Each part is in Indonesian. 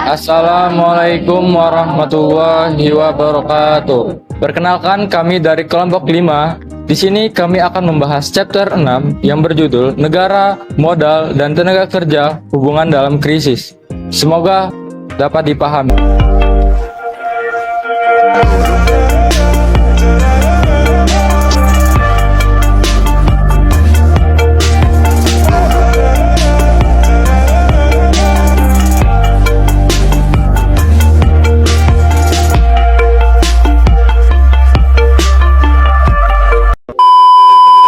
Assalamualaikum warahmatullahi wabarakatuh. Perkenalkan, kami dari kelompok 5. Di sini kami akan membahas chapter 6 yang berjudul Negara, Modal, dan Tenaga Kerja Hubungan dalam Krisis. Semoga dapat dipahami.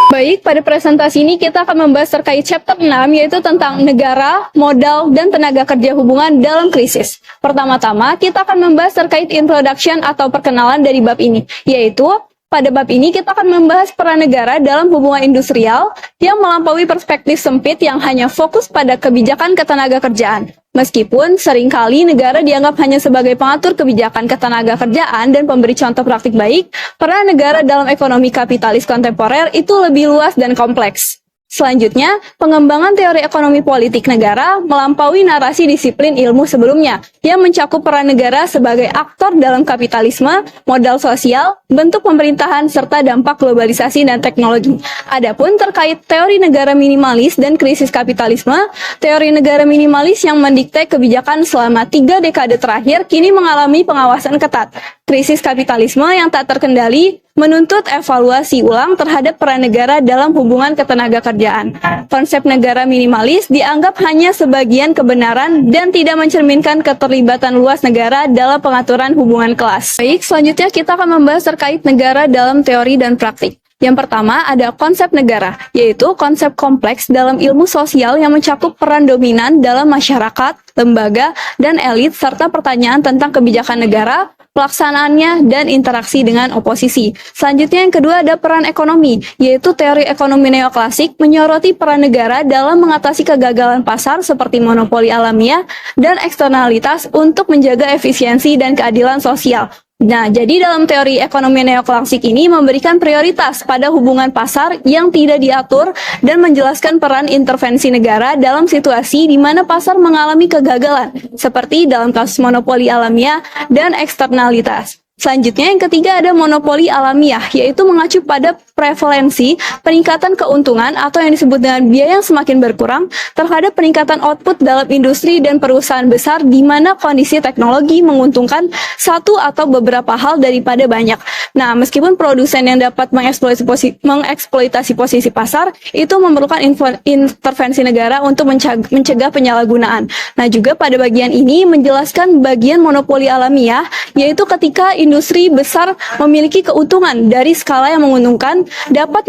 Baik, pada presentasi ini kita akan membahas terkait chapter 6, yaitu tentang negara, modal, dan tenaga kerja hubungan dalam krisis. Pertama-tama, kita akan membahas terkait introduction atau perkenalan dari bab ini, yaitu pada bab ini kita akan membahas peran negara dalam hubungan industrial yang melampaui perspektif sempit yang hanya fokus pada kebijakan ketenaga kerjaan. Meskipun seringkali negara dianggap hanya sebagai pengatur kebijakan ketenaga kerjaan dan pemberi contoh praktik baik, peran negara dalam ekonomi kapitalis kontemporer itu lebih luas dan kompleks. Selanjutnya, pengembangan teori ekonomi politik negara melampaui narasi disiplin ilmu sebelumnya yang mencakup peran negara sebagai aktor dalam kapitalisme, modal sosial, bentuk pemerintahan, serta dampak globalisasi dan teknologi. Adapun terkait teori negara minimalis dan krisis kapitalisme, teori negara minimalis yang mendikte kebijakan selama 3 dekade terakhir kini mengalami pengawasan ketat. Krisis kapitalisme yang tak terkendali menuntut evaluasi ulang terhadap peran negara dalam hubungan ketenaga kerjaan. Konsep negara minimalis dianggap hanya sebagian kebenaran dan tidak mencerminkan keterlibatan luas negara dalam pengaturan hubungan kelas. Baik, selanjutnya kita akan membahas terkait negara dalam teori dan praktik. Yang pertama ada konsep negara, yaitu konsep kompleks dalam ilmu sosial yang mencakup peran dominan dalam masyarakat, lembaga, dan elit, serta pertanyaan tentang kebijakan negara, pelaksanaannya, dan interaksi dengan oposisi. Selanjutnya yang kedua ada peran ekonomi, yaitu teori ekonomi neoklasik menyoroti peran negara dalam mengatasi kegagalan pasar seperti monopoli alamiah dan eksternalitas untuk menjaga efisiensi dan keadilan sosial. Nah, jadi dalam teori ekonomi neoklasik ini memberikan prioritas pada hubungan pasar yang tidak diatur dan menjelaskan peran intervensi negara dalam situasi di mana pasar mengalami kegagalan, seperti dalam kasus monopoli alamiah dan eksternalitas. Selanjutnya yang ketiga ada monopoli alamiah, yaitu mengacu pada prevalensi peningkatan keuntungan atau yang disebut dengan biaya yang semakin berkurang terhadap peningkatan output dalam industri dan perusahaan besar di mana kondisi teknologi menguntungkan satu atau beberapa hal daripada banyak. Nah, meskipun produsen yang dapat mengeksploitasi posisi pasar itu memerlukan intervensi negara untuk mencegah penyalahgunaan. Nah, juga pada bagian ini menjelaskan bagian monopoli alamiah, yaitu ketika industri besar memiliki keuntungan dari skala yang menguntungkan dapat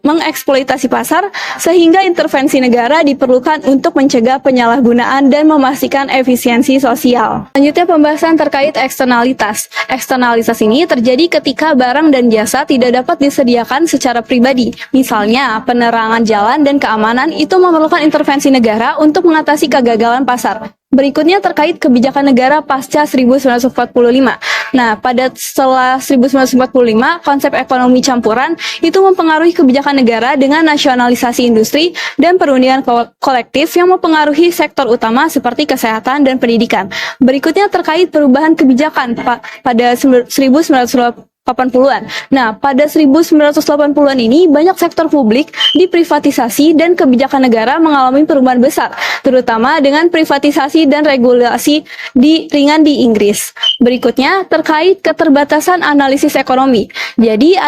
mengeksploitasi pasar sehingga intervensi negara diperlukan untuk mencegah penyalahgunaan dan memastikan efisiensi sosial. Selanjutnya pembahasan terkait eksternalitas. Eksternalitas ini terjadi ketika barang dan jasa tidak dapat disediakan secara pribadi. Misalnya, penerangan jalan dan keamanan itu memerlukan intervensi negara untuk mengatasi kegagalan pasar. Berikutnya terkait kebijakan negara pasca 1945. Nah, setelah 1945, konsep ekonomi campuran itu mempengaruhi kebijakan negara dengan nasionalisasi industri dan perundingan kolektif yang mempengaruhi sektor utama seperti kesehatan dan pendidikan. Berikutnya terkait perubahan kebijakan pada 1980-an. Nah, pada 1980-an ini banyak sektor publik diprivatisasi dan kebijakan negara mengalami perubahan besar, terutama dengan privatisasi dan regulasi ringan di Inggris. Berikutnya terkait keterbatasan analisis ekonomi. Jadi,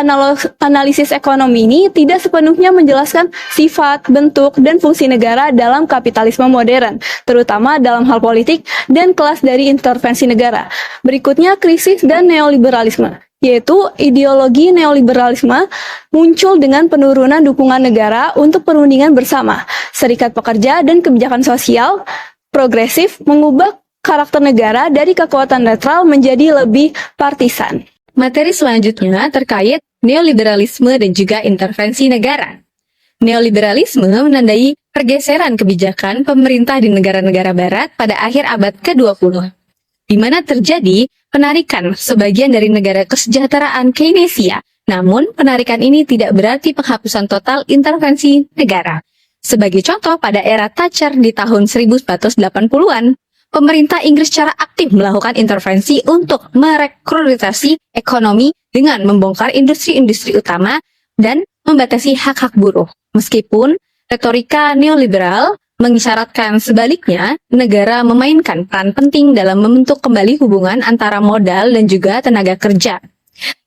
analisis ekonomi ini tidak sepenuhnya menjelaskan sifat, bentuk, dan fungsi negara dalam kapitalisme modern, terutama dalam hal politik dan kelas dari intervensi negara. Berikutnya krisis dan neoliberalisme, yaitu ideologi neoliberalisme muncul dengan penurunan dukungan negara untuk perundingan bersama, serikat pekerja, dan kebijakan sosial progresif mengubah karakter negara dari kekuatan netral menjadi lebih partisan. Materi selanjutnya terkait neoliberalisme dan juga intervensi negara. Neoliberalisme menandai pergeseran kebijakan pemerintah di negara-negara barat pada akhir abad ke-20. Di mana terjadi penarikan sebagian dari negara kesejahteraan Keynesian. Namun, penarikan ini tidak berarti penghapusan total intervensi negara. Sebagai contoh, pada era Thatcher di tahun 1980-an, pemerintah Inggris secara aktif melakukan intervensi untuk merekrutasi ekonomi dengan membongkar industri-industri utama dan membatasi hak-hak buruh. Meskipun retorika neoliberal mengisyaratkan sebaliknya, negara memainkan peran penting dalam membentuk kembali hubungan antara modal dan juga tenaga kerja,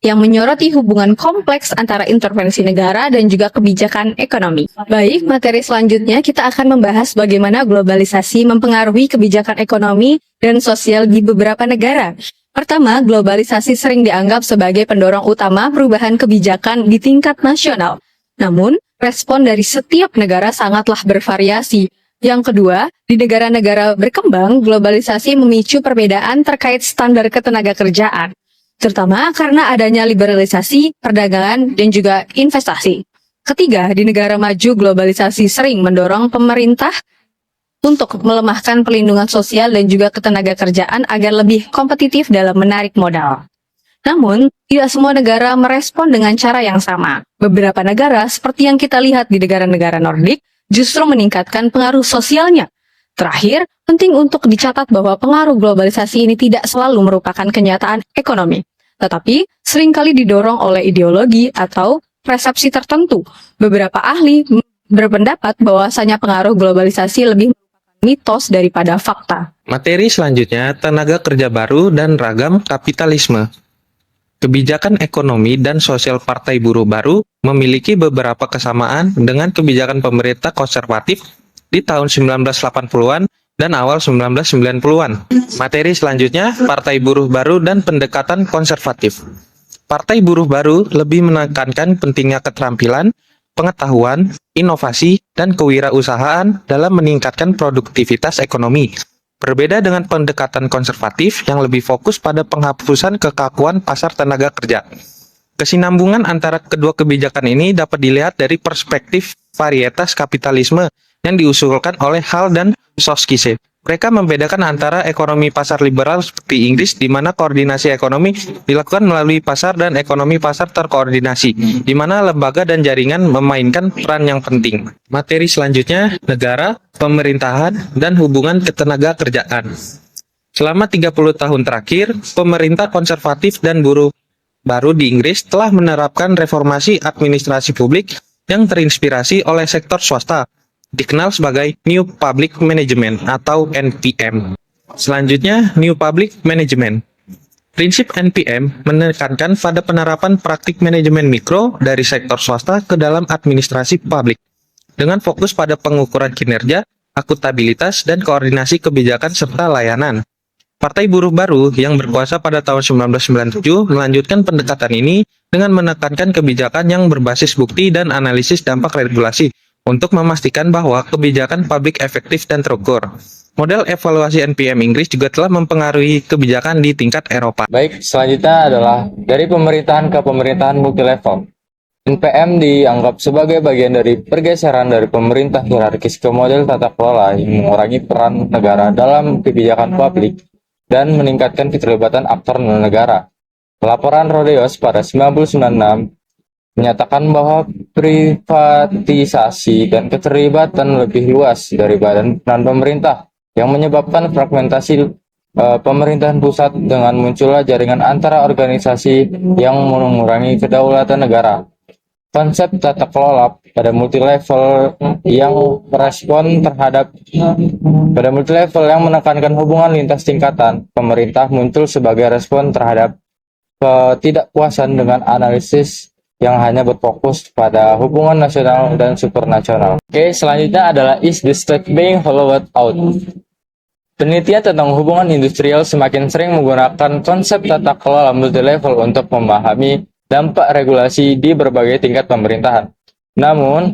yang menyoroti hubungan kompleks antara intervensi negara dan juga kebijakan ekonomi. Baik, materi selanjutnya kita akan membahas bagaimana globalisasi mempengaruhi kebijakan ekonomi dan sosial di beberapa negara. Pertama, globalisasi sering dianggap sebagai pendorong utama perubahan kebijakan di tingkat nasional. Namun, respon dari setiap negara sangatlah bervariasi. Yang kedua, di negara-negara berkembang, globalisasi memicu perbedaan terkait standar ketenaga kerjaan, terutama karena adanya liberalisasi, perdagangan, dan juga investasi. Ketiga, di negara maju, globalisasi sering mendorong pemerintah untuk melemahkan perlindungan sosial dan juga ketenaga kerjaan agar lebih kompetitif dalam menarik modal. Namun, tidak semua negara merespon dengan cara yang sama. Beberapa negara, seperti yang kita lihat di negara-negara Nordik, justru meningkatkan pengaruh sosialnya. Terakhir, penting untuk dicatat bahwa pengaruh globalisasi ini tidak selalu merupakan kenyataan ekonomi, tetapi seringkali didorong oleh ideologi atau persepsi tertentu. Beberapa ahli berpendapat bahwasanya pengaruh globalisasi lebih merupakan mitos daripada fakta. Materi selanjutnya, tenaga kerja baru dan ragam kapitalisme. Kebijakan ekonomi dan sosial Partai Buruh baru memiliki beberapa kesamaan dengan kebijakan pemerintah konservatif di tahun 1980-an dan awal 1990-an. Materi selanjutnya, Partai Buruh baru dan pendekatan konservatif. Partai Buruh baru lebih menekankan pentingnya keterampilan, pengetahuan, inovasi, dan kewirausahaan dalam meningkatkan produktivitas ekonomi. Berbeda dengan pendekatan konservatif yang lebih fokus pada penghapusan kekakuan pasar tenaga kerja. Kesinambungan antara kedua kebijakan ini dapat dilihat dari perspektif varietas kapitalisme yang diusulkan oleh Hall dan Soskice. Mereka membedakan antara ekonomi pasar liberal seperti Inggris, di mana koordinasi ekonomi dilakukan melalui pasar, dan ekonomi pasar terkoordinasi, di mana lembaga dan jaringan memainkan peran yang penting. Materi selanjutnya, negara, pemerintahan, dan hubungan ketenaga kerjaan. Selama 30 tahun terakhir, pemerintah konservatif dan buruh baru di Inggris telah menerapkan reformasi administrasi publik yang terinspirasi oleh sektor swasta, dikenal sebagai New Public Management atau NPM. Selanjutnya, New Public Management. Prinsip NPM menekankan pada penerapan praktik manajemen mikro dari sektor swasta ke dalam administrasi publik, dengan fokus pada pengukuran kinerja, akuntabilitas, dan koordinasi kebijakan serta layanan. Partai Buruh baru yang berkuasa pada tahun 1997 melanjutkan pendekatan ini dengan menekankan kebijakan yang berbasis bukti dan analisis dampak regulasi, untuk memastikan bahwa kebijakan publik efektif dan terukur. Model evaluasi NPM Inggris juga telah mempengaruhi kebijakan di tingkat Eropa. Baik, selanjutnya adalah dari pemerintahan ke pemerintahan multilevel. NPM dianggap sebagai bagian dari pergeseran dari pemerintah hierarkis ke model tata kelola yang mengurangi peran negara dalam kebijakan publik dan meningkatkan keterlibatan aktor non-negara. Laporan Rodeos pada 1996 menyatakan bahwa privatisasi dan keterlibatan lebih luas dari badan pemerintah yang menyebabkan fragmentasi pemerintahan pusat dengan munculnya jaringan antara organisasi yang mengurangi kedaulatan negara. Konsep tata kelola pada multilevel yang menekankan hubungan lintas tingkatan pemerintah muncul sebagai respon terhadap ketidakpuasan dengan analisis yang hanya berfokus pada hubungan nasional dan supranasional. Oke, selanjutnya adalah is the state being hollowed out. Penelitian tentang hubungan industrial semakin sering menggunakan konsep tata kelola multilevel untuk memahami dampak regulasi di berbagai tingkat pemerintahan. Namun,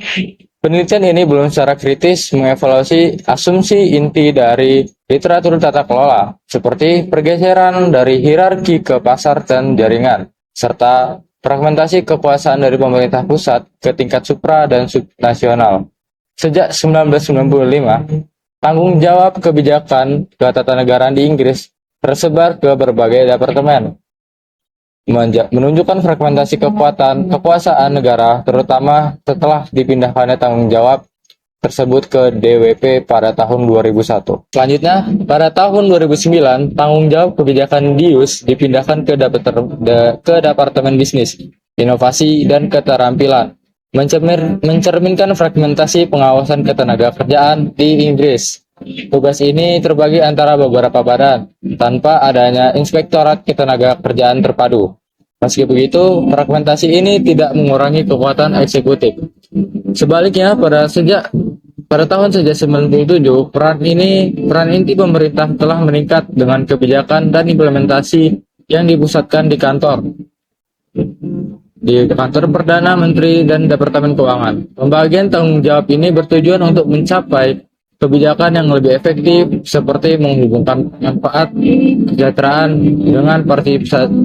penelitian ini belum secara kritis mengevaluasi asumsi inti dari literatur tata kelola, seperti pergeseran dari hierarki ke pasar dan jaringan, serta fragmentasi kekuasaan dari pemerintah pusat ke tingkat supra dan subnasional. Sejak 1995, tanggung jawab kebijakan ketatanegaraan di Inggris tersebar ke berbagai departemen, menunjukkan fragmentasi kekuasaan negara, terutama setelah dipindahkannya tanggung jawab tersebut ke DWP pada tahun 2001. Selanjutnya, pada tahun 2009, tanggung jawab kebijakan DIUS dipindahkan ke Departemen Bisnis, Inovasi, dan Keterampilan, mencerminkan fragmentasi pengawasan ketenagakerjaan di Inggris. Tugas ini terbagi antara beberapa badan, tanpa adanya Inspektorat Ketenagakerjaan Terpadu. Meski begitu, fragmentasi ini tidak mengurangi kekuatan eksekutif. Sebaliknya, pada tahun sejak 97, peran inti pemerintah telah meningkat dengan kebijakan dan implementasi yang dipusatkan di kantor Perdana Menteri dan Departemen Keuangan. Pembagian tanggung jawab ini bertujuan untuk mencapai kebijakan yang lebih efektif seperti menghubungkan manfaat kesejahteraan dengan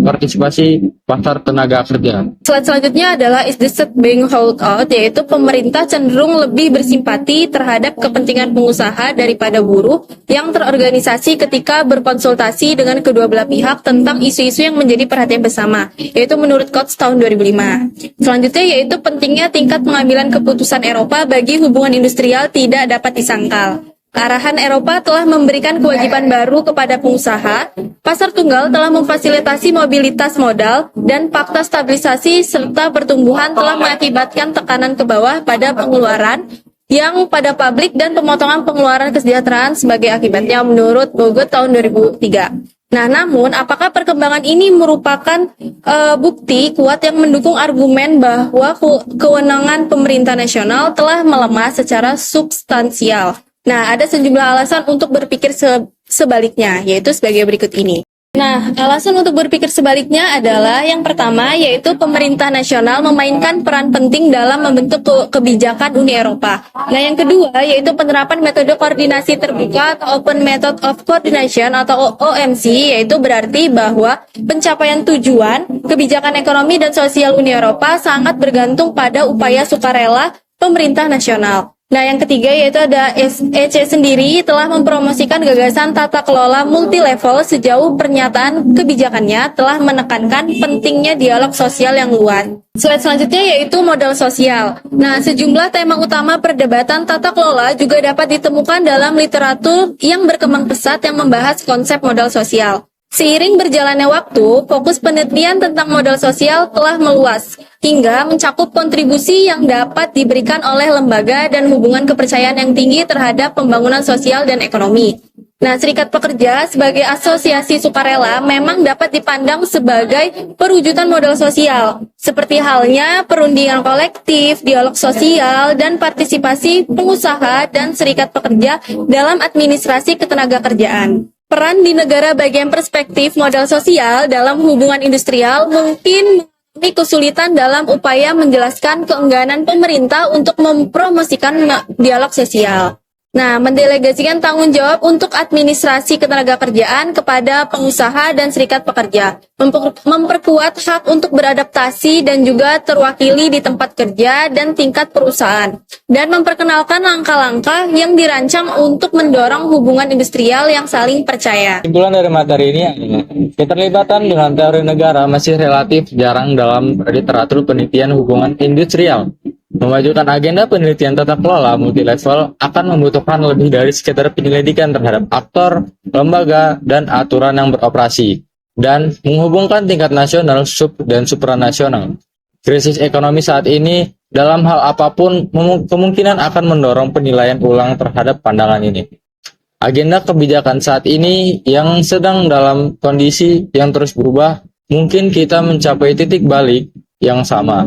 partisipasi pasar tenaga kerja. Slide selanjutnya adalah is the state being hold out, yaitu pemerintah cenderung lebih bersimpati terhadap kepentingan pengusaha daripada buruh yang terorganisasi ketika berkonsultasi dengan kedua belah pihak tentang isu-isu yang menjadi perhatian bersama, yaitu menurut Coates tahun 2005. Selanjutnya yaitu pentingnya tingkat pengambilan keputusan Eropa bagi hubungan industrial tidak dapat disangkal. Arahan Eropa telah memberikan kewajiban baru kepada pengusaha, pasar tunggal telah memfasilitasi mobilitas modal, dan fakta stabilisasi serta pertumbuhan telah mengakibatkan tekanan ke bawah pada pengeluaran yang pada publik dan pemotongan pengeluaran kesejahteraan sebagai akibatnya menurut Bogot tahun 2003. Nah, namun apakah perkembangan ini merupakan bukti kuat yang mendukung argumen bahwa kewenangan pemerintah nasional telah melemah secara substansial? Nah, ada sejumlah alasan untuk berpikir sebaliknya, yaitu sebagai berikut ini. Nah, alasan untuk berpikir sebaliknya adalah yang pertama, yaitu pemerintah nasional memainkan peran penting dalam membentuk kebijakan Uni Eropa. Nah, yang kedua, yaitu penerapan metode koordinasi terbuka atau Open Method of Coordination atau OMC, yaitu berarti bahwa pencapaian tujuan kebijakan ekonomi dan sosial Uni Eropa sangat bergantung pada upaya sukarela pemerintah nasional. Nah, yang ketiga yaitu ada EC sendiri telah mempromosikan gagasan tata kelola multilevel sejauh pernyataan kebijakannya telah menekankan pentingnya dialog sosial yang luas. Slide selanjutnya yaitu modal sosial. Nah, sejumlah tema utama perdebatan tata kelola juga dapat ditemukan dalam literatur yang berkembang pesat yang membahas konsep modal sosial. Seiring berjalannya waktu, fokus penelitian tentang modal sosial telah meluas, hingga mencakup kontribusi yang dapat diberikan oleh lembaga dan hubungan kepercayaan yang tinggi terhadap pembangunan sosial dan ekonomi. Nah, Serikat Pekerja sebagai asosiasi sukarela memang dapat dipandang sebagai perwujudan modal sosial, seperti halnya perundingan kolektif, dialog sosial, dan partisipasi pengusaha dan serikat pekerja dalam administrasi ketenagakerjaan. Peran di negara bagian perspektif modal sosial dalam hubungan industrial mungkin mengalami kesulitan dalam upaya menjelaskan keengganan pemerintah untuk mempromosikan dialog sosial. Nah, mendelegasikan tanggung jawab untuk administrasi ketenagakerjaan kepada pengusaha dan serikat pekerja, memperkuat hak untuk beradaptasi dan juga terwakili di tempat kerja dan tingkat perusahaan, dan memperkenalkan langkah-langkah yang dirancang untuk mendorong hubungan industrial yang saling percaya. Kesimpulan dari materi ini adalah keterlibatan dengan teori negara masih relatif jarang dalam literatur penelitian hubungan industrial. Memajukan agenda penelitian tata kelola multilevel akan membutuhkan lebih dari sekedar penyelidikan terhadap aktor, lembaga, dan aturan yang beroperasi, dan menghubungkan tingkat nasional, sub, dan supranasional. Krisis ekonomi saat ini dalam hal apapun kemungkinan akan mendorong penilaian ulang terhadap pandangan ini. Agenda kebijakan saat ini yang sedang dalam kondisi yang terus berubah, mungkin kita mencapai titik balik yang sama.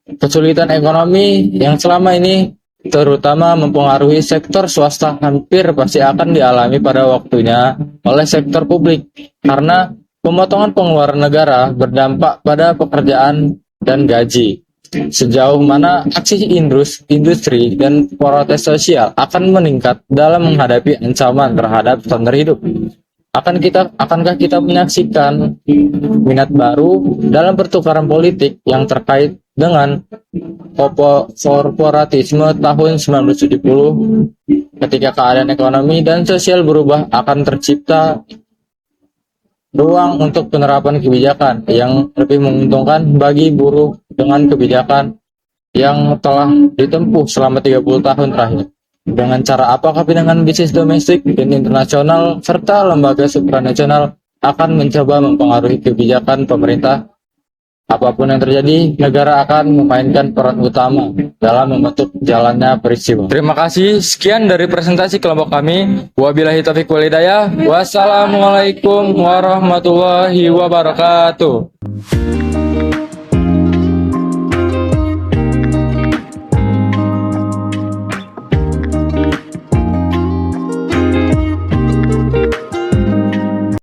Kesulitan ekonomi yang selama ini terutama mempengaruhi sektor swasta hampir pasti akan dialami pada waktunya oleh sektor publik, karena pemotongan pengeluaran negara berdampak pada pekerjaan dan gaji. Sejauh mana aksi industri dan protes sosial akan meningkat dalam menghadapi ancaman terhadap standar hidup? Akankah kita menyaksikan minat baru dalam pertukaran politik yang terkait dengan korporatisme tahun 1970? Ketika keadaan ekonomi dan sosial berubah, akan tercipta ruang untuk penerapan kebijakan yang lebih menguntungkan bagi buruh dengan kebijakan yang telah ditempuh selama 30 tahun terakhir. Dengan cara apa Kabinet Bisnis Domestik dan Internasional serta lembaga supranasional akan mencoba mempengaruhi kebijakan pemerintah? Apapun yang terjadi, negara akan memainkan peran utama dalam membentuk jalannya peristiwa. Terima kasih. Sekian dari presentasi kelompok kami. Wabillahi taufiq wal hidayah. Wassalamualaikum warahmatullahi wabarakatuh.